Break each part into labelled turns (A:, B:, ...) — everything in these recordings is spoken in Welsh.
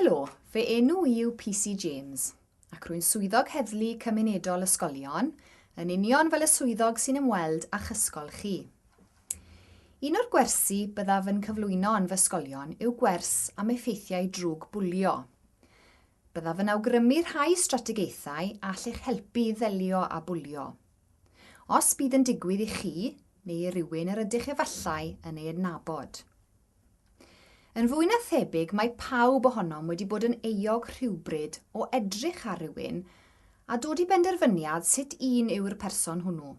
A: Helo, fe enw yw PC James, ac rwy'n swyddog heddlu cymunedol ysgolion, yn union fel y swyddog sy'n ymweld â chysgol chi. Un o'r gwersi byddaf yn cyflwyno yn fy ysgolion yw gwers am effeithiau drwg bwlio. Byddaf yn awgrymu rhai strategaethau all eich helpu ddelio â bwlio. Os bydd yn digwydd i chi, neu i rywun yr ydych efallai yn ei adnabod. Yn fwy na thebyg, mae pawb ohonom wedi bod yn euog rhywbryd o edrych ar rywun a dod i benderfyniad sut un yw'r person hwnnw.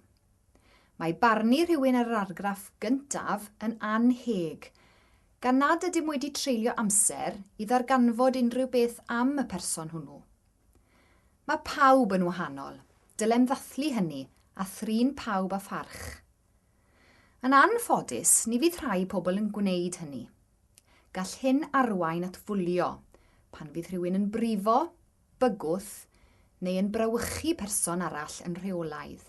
A: Mae barnu rhywun ar yr argraff gyntaf yn anheg, gan nad ydym wedi treulio amser i ddarganfod unrhyw beth am y person hwnnw. Mae pawb yn wahanol, dylem ddathlu hynny a thrin pawb â pharch. Yn anffodus, ni fydd rhai pobl yn gwneud hynny. Gall hyn arwain at fwlio, pan fydd rhywun yn brifo, bygwth, neu yn brawychu person arall yn rheolaidd.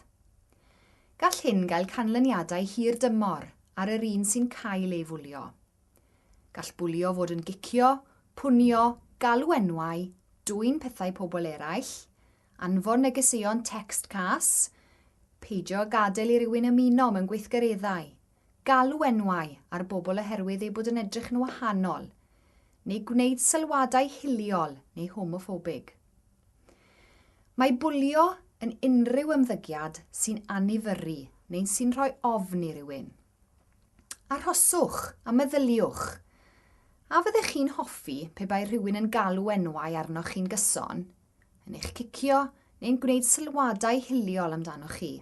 A: Gall hyn gael canlyniadau hir dymor ar yr un sy'n cael ei fwlio. Gall bwlio fod yn gicio, pwnio, galw enwau, dwyn pethau pobl eraill, anfon negeseuon text cas, peidio gadael i rywun ymuno mewn gweithgareddau, galw enwau ar bobl oherwydd eu bod yn edrych yn wahanol, neu gwneud sylwadau hiliol neu homofobig. Mae bwlio yn unrhyw ymddygiad sy'n aniferu neu sy'n rhoi ofn i rywun. Arhoswch a meddyliwch. A fyddech chi'n hoffi pe bai rhywun yn galw enwau arnoch chi'n gyson, yn eich cicio neu'n gwneud sylwadau hiliol amdanoch chi?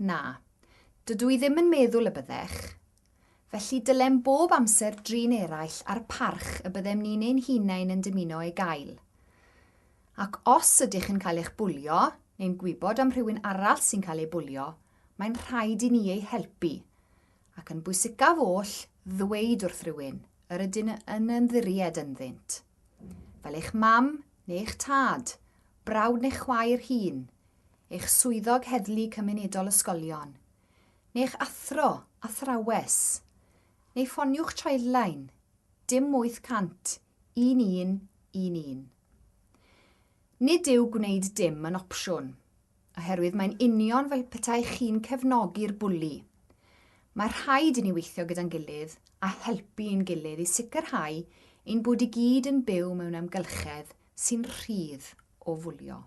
A: Na. Dydw i ddim yn meddwl y byddech, felly dylem bob amser drin eraill ar parch y byddem ni'n ein hunain yn dymuno ei gael. Ac os ydych yn cael eich bwlio, neu'n gwybod am rhywun arall sy'n cael ei bwlio, mae'n rhaid i ni ei helpu, ac yn bwysicaf oll ddweud wrth rhywun yr ydyn yn ymddiried ynddynt. Fel eich mam neu eich tad, brawd neu chwaer hun, eich swyddog heddlu cymunedol ysgolion, neu'ch athro, athrawes, neu ffoniwch childline, dim 800, 1111. Nid yw gwneud dim yn opsiwn, oherwydd mae'n union fel petai chi'n cefnogi'r bwli. Mae rhaid i ni weithio gyda'n gilydd a helpu ein gilydd i sicrhau ein bod i gyd yn byw mewn amgylchedd sy'n rhydd o fwlio.